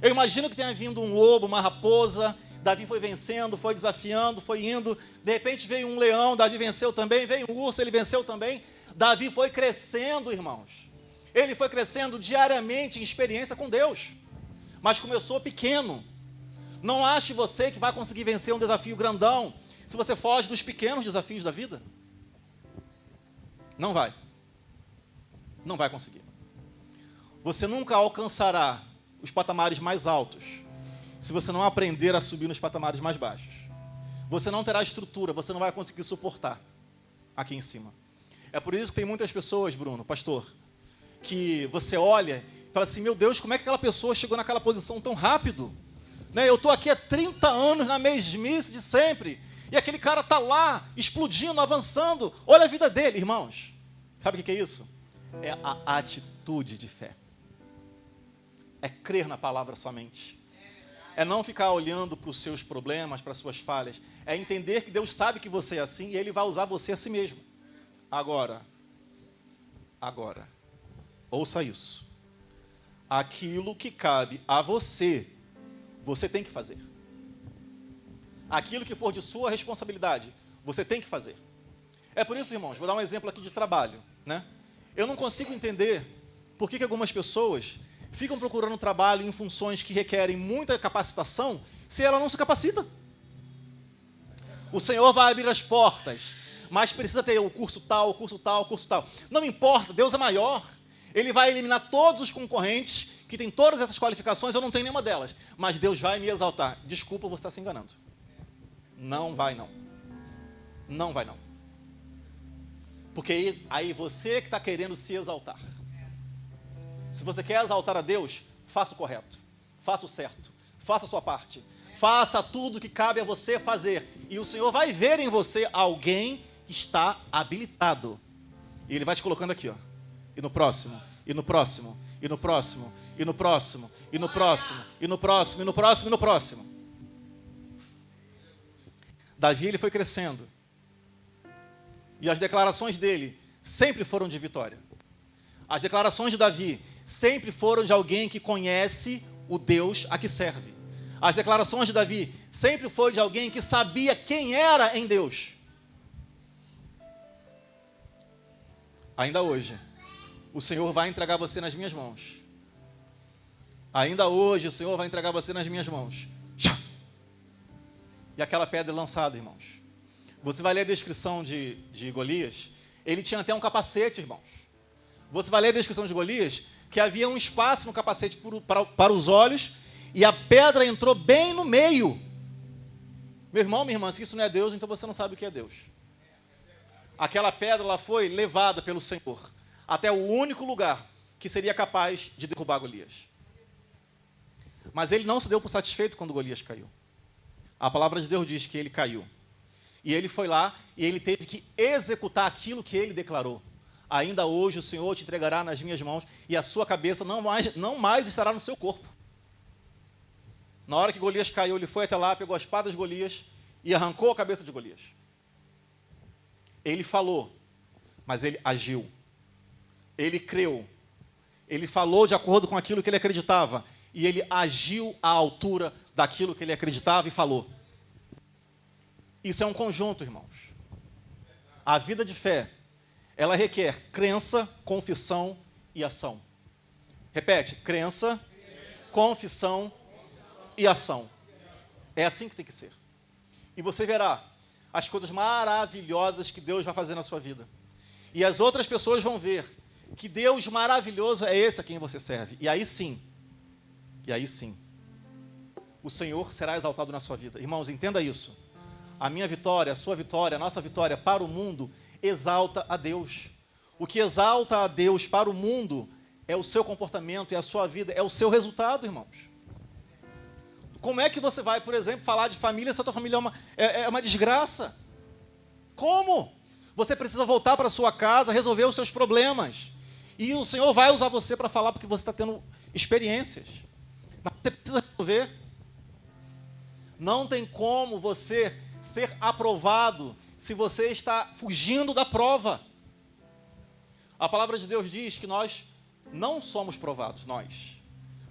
Eu imagino que tenha vindo um lobo, uma raposa. Davi foi vencendo, foi desafiando, foi indo. De repente veio um leão, Davi venceu também. Veio um urso, ele venceu também. Davi foi crescendo, irmãos. Ele foi crescendo diariamente em experiência com Deus. Mas começou pequeno. Não ache você que vai conseguir vencer um desafio grandão se você foge dos pequenos desafios da vida. Não vai. Não vai conseguir. Você nunca alcançará os patamares mais altos se você não aprender a subir nos patamares mais baixos. Você não terá estrutura, você não vai conseguir suportar aqui em cima. É por isso que tem muitas pessoas, Bruno, pastor, que você olha e fala assim, meu Deus, como é que aquela pessoa chegou naquela posição tão rápido? Né? Eu estou aqui há 30 anos na mesmice de sempre, e aquele cara está lá, explodindo, avançando. Olha a vida dele, irmãos. Sabe o que é isso? É a atitude de fé. É crer na palavra somente. É não ficar olhando para os seus problemas, para as suas falhas. É entender que Deus sabe que você é assim e Ele vai usar você a si mesmo. Agora, ouça isso. Aquilo que cabe a você, você tem que fazer. Aquilo que for de sua responsabilidade, você tem que fazer. É por isso, irmãos, vou dar um exemplo aqui de trabalho, né? Eu não consigo entender por que algumas pessoas ficam procurando trabalho em funções que requerem muita capacitação, se ela não se capacita. O Senhor vai abrir as portas, mas precisa ter o curso tal, o curso tal, o curso tal. Não importa, Deus é maior. Ele vai eliminar todos os concorrentes que têm todas essas qualificações, eu não tenho nenhuma delas. Mas Deus vai me exaltar. Desculpa, você está se enganando. Não vai não. Não vai não. Porque aí você que está querendo se exaltar. Se você quer exaltar a Deus, faça o correto, faça o certo, faça a sua parte, faça tudo que cabe a você fazer, e o Senhor vai ver em você alguém que está habilitado, e Ele vai te colocando aqui, ó, e no próximo, e no próximo, e no próximo, e no próximo, e no próximo, e no próximo, e no próximo, e no próximo. Davi, ele foi crescendo, e as declarações dele sempre foram de vitória. As declarações de Davi sempre foram de alguém que conhece o Deus a que serve. As declarações de Davi sempre foram de alguém que sabia quem era em Deus. Ainda hoje, o Senhor vai entregar você nas minhas mãos. Ainda hoje, o Senhor vai entregar você nas minhas mãos. E aquela pedra lançada, irmãos. Você vai ler a descrição de Golias. Ele tinha até um capacete, irmãos. Você vai ler a descrição de Golias, que havia um espaço no capacete para os olhos, e a pedra entrou bem no meio. Meu irmão, minha irmã, se isso não é Deus, então você não sabe o que é Deus. Aquela pedra ela foi levada pelo Senhor até o único lugar que seria capaz de derrubar Golias. Mas ele não se deu por satisfeito quando Golias caiu. A palavra de Deus diz que ele caiu. E ele foi lá e ele teve que executar aquilo que ele declarou. Ainda hoje o Senhor te entregará nas minhas mãos e a sua cabeça não mais estará no seu corpo. Na hora que Golias caiu, ele foi até lá, pegou a espada de Golias e arrancou a cabeça de Golias. Ele falou, mas ele agiu. Ele creu. Ele falou de acordo com aquilo que ele acreditava. E ele agiu à altura daquilo que ele acreditava e falou. Isso é um conjunto, irmãos. A vida de fé, ela requer crença, confissão e ação. Repete, crença, confissão e ação. É assim que tem que ser. E você verá as coisas maravilhosas que Deus vai fazer na sua vida. E as outras pessoas vão ver que Deus maravilhoso é esse a quem você serve. E aí sim, o Senhor será exaltado na sua vida. Irmãos, entenda isso. A minha vitória, a sua vitória, a nossa vitória para o mundo exalta a Deus. O que exalta a Deus para o mundo é o seu comportamento, é a sua vida, é o seu resultado, irmãos. Como é que você vai, por exemplo, falar de família se a tua família é uma desgraça? Como? Você precisa voltar para a sua casa, resolver os seus problemas. E o Senhor vai usar você para falar porque você está tendo experiências. Mas você precisa resolver. Não tem como você ser aprovado se você está fugindo da prova. A palavra de Deus diz que nós não somos provados, nós.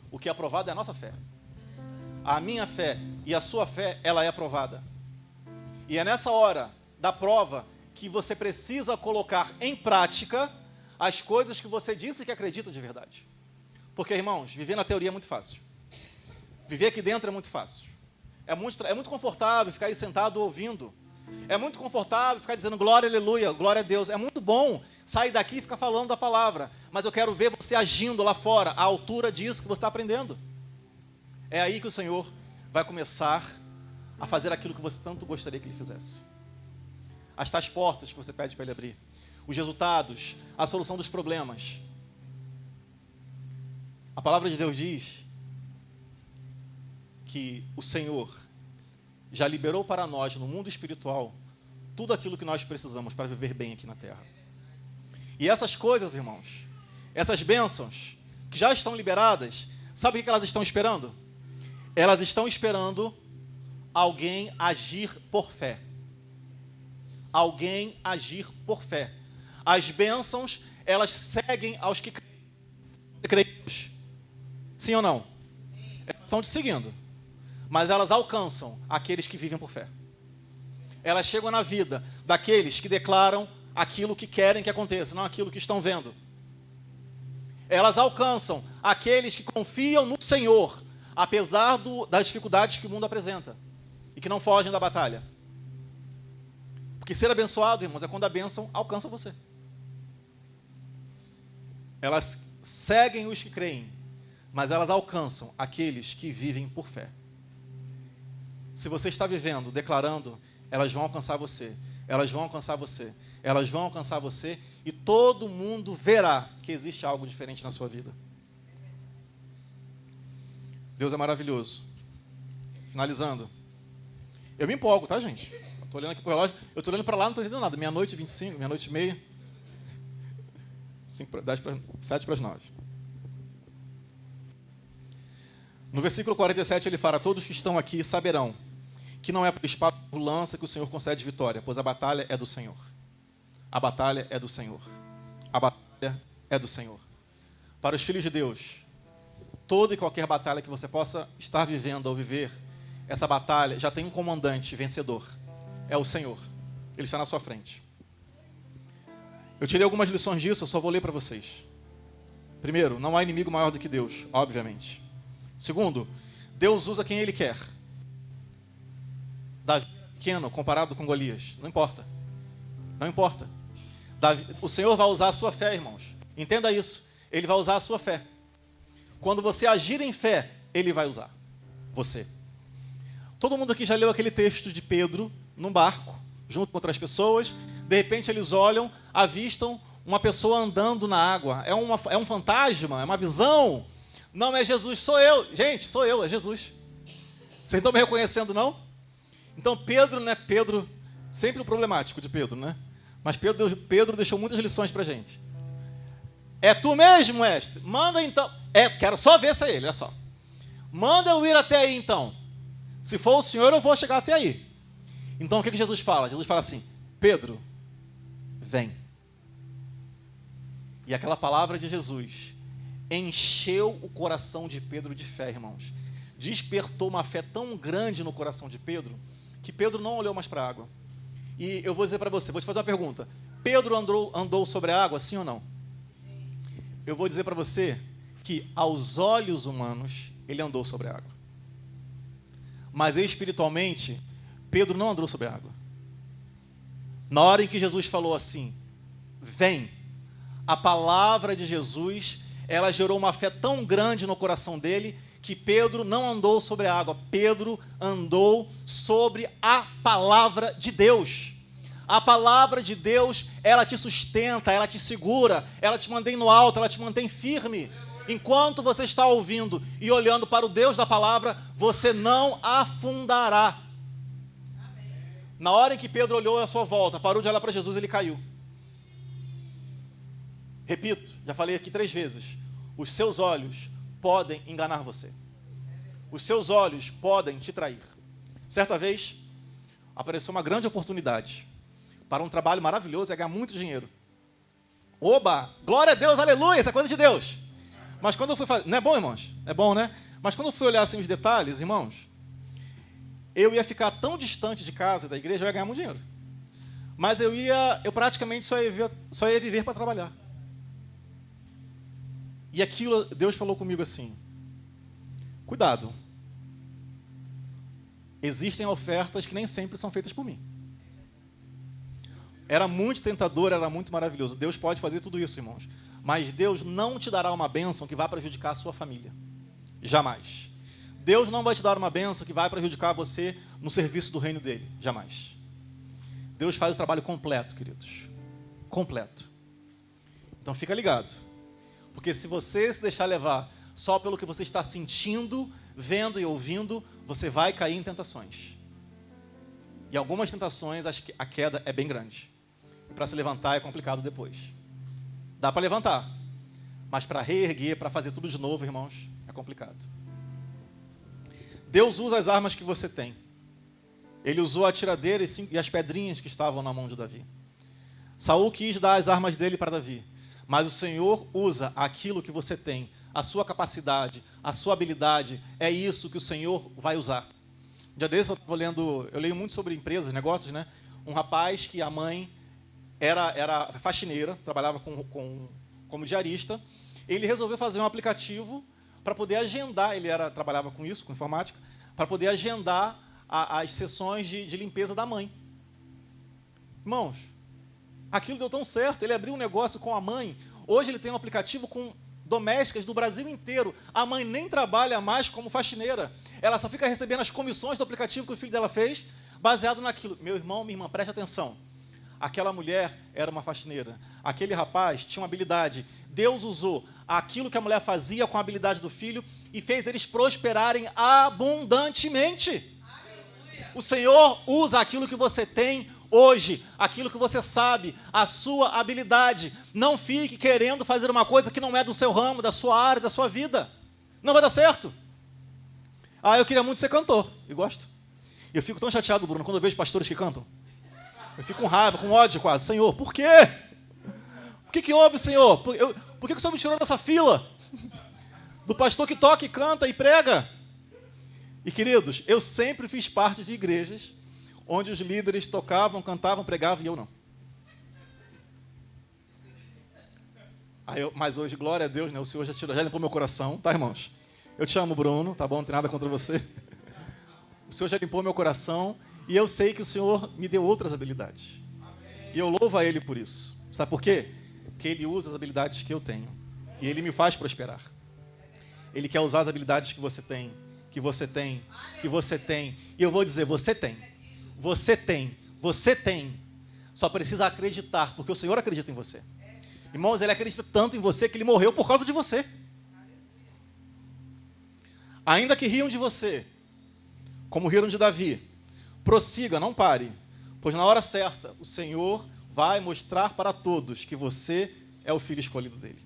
O que é aprovado é a nossa fé. A minha fé e a sua fé, ela é aprovada. E é nessa hora da prova que você precisa colocar em prática as coisas que você disse que acredita de verdade. Porque, irmãos, viver na teoria é muito fácil. Viver aqui dentro é muito fácil. É muito confortável ficar aí sentado ouvindo. É muito confortável ficar dizendo glória, aleluia, glória a Deus. É muito bom sair daqui e ficar falando da palavra. Mas eu quero ver você agindo lá fora, à altura disso que você está aprendendo. É aí que o Senhor vai começar a fazer aquilo que você tanto gostaria que Ele fizesse. As tais portas que você pede para Ele abrir. Os resultados, a solução dos problemas. A palavra de Deus diz que o Senhor já liberou para nós, no mundo espiritual, tudo aquilo que nós precisamos para viver bem aqui na terra. E essas coisas, irmãos, essas bênçãos que já estão liberadas, sabe o que elas estão esperando? Elas estão esperando alguém agir por fé. Alguém agir por fé. As bênçãos, elas seguem aos que creem. Sim ou não? Elas estão te seguindo. Mas elas alcançam aqueles que vivem por fé. Elas chegam na vida daqueles que declaram aquilo que querem que aconteça, não aquilo que estão vendo. Elas alcançam aqueles que confiam no Senhor, apesar das dificuldades que o mundo apresenta, e que não fogem da batalha. Porque ser abençoado, irmãos, é quando a bênção alcança você. Elas seguem os que creem, mas elas alcançam aqueles que vivem por fé. Se você está vivendo, declarando, elas vão alcançar você, elas vão alcançar você, elas vão alcançar você, e todo mundo verá que existe algo diferente na sua vida. Deus é maravilhoso. Finalizando. Eu me empolgo, tá, gente? Estou olhando aqui para o relógio, eu estou olhando para lá, não estou entendendo nada. Meia-noite e 25, meia-noite e meia. 7 para as 9. No versículo 47 ele fala: todos que estão aqui saberão que não é por espada ou lança que o Senhor concede vitória, pois a batalha é do Senhor. A batalha é do Senhor. A batalha é do Senhor. Para os filhos de Deus, toda e qualquer batalha que você possa estar vivendo ou viver, essa batalha já tem um comandante vencedor. É o Senhor. Ele está na sua frente. Eu tirei algumas lições disso, eu só vou ler para vocês. Primeiro, não há inimigo maior do que Deus, obviamente. Segundo, Deus usa quem Ele quer. Davi é pequeno comparado com Golias. Não importa. Não importa. O Senhor vai usar a sua fé, irmãos. Entenda isso. Ele vai usar a sua fé. Quando você agir em fé, Ele vai usar você. Todo mundo aqui já leu aquele texto de Pedro num barco, junto com outras pessoas. De repente eles olham, avistam uma pessoa andando na água. É um fantasma, é uma visão. Não, é Jesus, sou eu. Gente, sou eu, é Jesus. Vocês estão me reconhecendo, não? Então Pedro, né? Pedro, sempre o problemático de Pedro, né? Mas Pedro deixou muitas lições para a gente. É tu mesmo, mestre? Manda então. Quero só ver se é ele, olha só. Manda eu ir até aí então. Se for o Senhor, eu vou chegar até aí. Então o que Jesus fala? Jesus fala assim: Pedro, vem. E aquela palavra de Jesus encheu o coração de Pedro de fé, irmãos. Despertou uma fé tão grande no coração de Pedro, que Pedro não olhou mais para a água. E eu vou dizer para você, vou te fazer uma pergunta. Pedro andou sobre a água, sim ou não? Eu vou dizer para você que, aos olhos humanos, ele andou sobre a água. Mas espiritualmente, Pedro não andou sobre a água. Na hora em que Jesus falou assim, vem, a palavra de Jesus, ela gerou uma fé tão grande no coração dele, que Pedro não andou sobre a água. Pedro andou sobre a palavra de Deus. A palavra de Deus, ela te sustenta, ela te segura, ela te mantém no alto, ela te mantém firme. Enquanto você está ouvindo e olhando para o Deus da palavra, você não afundará. Na hora em que Pedro olhou à sua volta, parou de olhar para Jesus, ele caiu. Repito, já falei aqui 3 vezes. Os seus olhos podem enganar você. Os seus olhos podem te trair. Certa vez, apareceu uma grande oportunidade para um trabalho maravilhoso, é ganhar muito dinheiro. Oba! Glória a Deus, aleluia, isso é coisa de Deus. Mas quando eu fui fazer... Não é bom, irmãos? É bom, né? Mas quando eu fui olhar assim os detalhes, irmãos, eu ia ficar tão distante de casa e da igreja, eu ia ganhar muito dinheiro. Mas eu praticamente só ia viver para trabalhar. E aquilo, Deus falou comigo assim, cuidado, existem ofertas que nem sempre são feitas por mim. Era muito tentador, era muito maravilhoso. Deus pode fazer tudo isso, irmãos. Mas Deus não te dará uma bênção que vai prejudicar a sua família. Jamais. Deus não vai te dar uma bênção que vai prejudicar você no serviço do reino dele. Jamais. Deus faz o trabalho completo, queridos. Completo. Então fica ligado. Porque se você se deixar levar só pelo que você está sentindo, vendo e ouvindo, você vai cair em tentações. E algumas tentações, a queda é bem grande. E para se levantar é complicado depois. Dá para levantar. Mas para reerguer, para fazer tudo de novo, irmãos, é complicado. Deus usa as armas que você tem. Ele usou a tiradeira e as pedrinhas que estavam na mão de Davi. Saul quis dar as armas dele para Davi. Mas o Senhor usa aquilo que você tem, a sua capacidade, a sua habilidade, é isso que o Senhor vai usar. Um dia desse eu leio muito sobre empresas, negócios, né? Um rapaz que a mãe era faxineira, trabalhava como diarista. Ele resolveu fazer um aplicativo para poder agendar, trabalhava com isso, com informática, para poder agendar as sessões de limpeza da mãe. Irmãos, aquilo deu tão certo, ele abriu um negócio com a mãe. Hoje ele tem um aplicativo com domésticas do Brasil inteiro. A mãe nem trabalha mais como faxineira. Ela só fica recebendo as comissões do aplicativo que o filho dela fez, baseado naquilo. Meu irmão, minha irmã, preste atenção. Aquela mulher era uma faxineira. Aquele rapaz tinha uma habilidade. Deus usou aquilo que a mulher fazia com a habilidade do filho e fez eles prosperarem abundantemente. O Senhor usa aquilo que você tem hoje, aquilo que você sabe, a sua habilidade. Não fique querendo fazer uma coisa que não é do seu ramo, da sua área, da sua vida. Não vai dar certo. Eu queria muito ser cantor, e gosto. Eu fico tão chateado, Bruno, quando eu vejo pastores que cantam. Eu fico com raiva, com ódio quase. Senhor, por quê? O que houve, Senhor? Por que o Senhor me tirou dessa fila? Do pastor que toca e canta e prega? E, queridos, eu sempre fiz parte de igrejas onde os líderes tocavam, cantavam, pregavam e eu não. Mas hoje, glória a Deus, né? O Senhor já limpou meu coração, tá, irmãos? Eu te amo, Bruno, tá bom? Não tem nada contra você. O Senhor já limpou meu coração e eu sei que o Senhor me deu outras habilidades. E eu louvo a Ele por isso. Sabe por quê? Porque Ele usa as habilidades que eu tenho. E Ele me faz prosperar. Ele quer usar as habilidades que você tem, que você tem, que você tem. E eu vou dizer, você tem. Você tem. Você tem. Só precisa acreditar, porque o Senhor acredita em você. Irmãos, Ele acredita tanto em você que Ele morreu por causa de você. Ainda que riam de você, como riram de Davi, prossiga, não pare, pois na hora certa o Senhor vai mostrar para todos que você é o filho escolhido dele.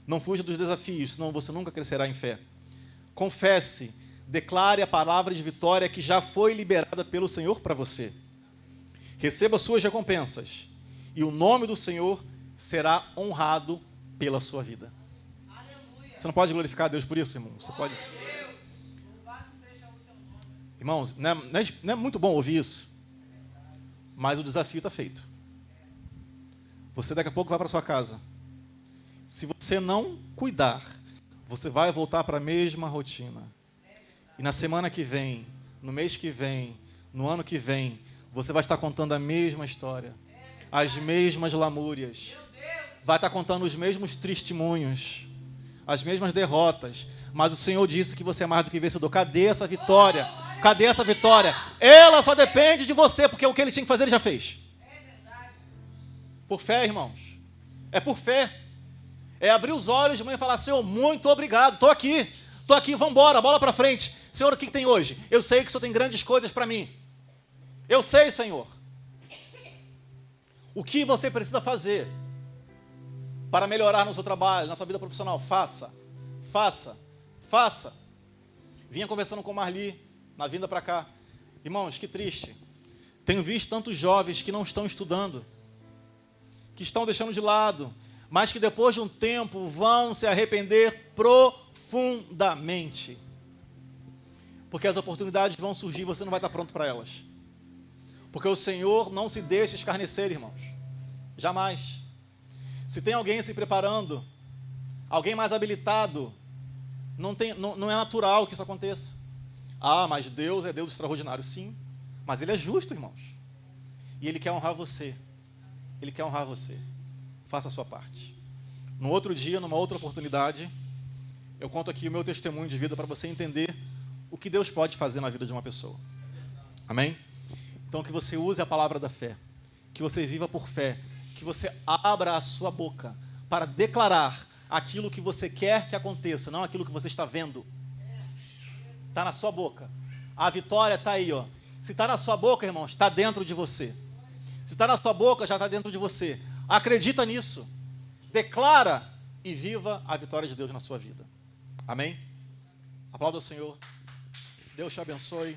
Não fuja dos desafios, senão você nunca crescerá em fé. confesse, declare a palavra de vitória que já foi liberada pelo Senhor para você. Receba suas recompensas e o nome do Senhor será honrado pela sua vida. Você não pode glorificar a Deus por isso, irmão? Você pode. Irmãos, não é muito bom ouvir isso, mas o desafio está feito. Você daqui a pouco vai para sua casa. Se você não cuidar, você vai voltar para a mesma rotina. E na semana que vem, no mês que vem, no ano que vem, você vai estar contando a mesma história, as mesmas lamúrias, vai estar contando os mesmos testemunhos, as mesmas derrotas. Mas o Senhor disse que você é mais do que vencedor. Cadê essa vitória? Cadê essa vitória? Ela só depende de você, porque o que Ele tinha que fazer, Ele já fez. Por fé, irmãos. É por fé. É abrir os olhos de manhã e falar: Senhor, muito obrigado, estou aqui, vamos embora, bola para frente. Senhor, o que tem hoje? Eu sei que o Senhor tem grandes coisas para mim. Eu sei, Senhor. O que você precisa fazer para melhorar no seu trabalho, na sua vida profissional? Faça. Vinha conversando com Marli na vinda para cá. Irmãos, que triste. Tenho visto tantos jovens que não estão estudando, que estão deixando de lado, mas que depois de um tempo vão se arrepender profundamente. Porque as oportunidades vão surgir e você não vai estar pronto para elas. Porque o Senhor não se deixa escarnecer, irmãos. Jamais. Se tem alguém se preparando, alguém mais habilitado, não é natural que isso aconteça. Ah, mas Deus é Deus extraordinário. Sim, mas Ele é justo, irmãos. E Ele quer honrar você. Ele quer honrar você. Faça a sua parte. No outro dia, numa outra oportunidade, eu conto aqui o meu testemunho de vida para você entender o que Deus pode fazer na vida de uma pessoa. Amém? Então, que você use a palavra da fé, que você viva por fé, que você abra a sua boca para declarar aquilo que você quer que aconteça, não aquilo que você está vendo. Está na sua boca. A vitória está aí, ó. Se está na sua boca, irmãos, está dentro de você. Se está na sua boca, já está dentro de você. Acredita nisso. Declara e viva a vitória de Deus na sua vida. Amém? Aplauda o Senhor. Deus te abençoe.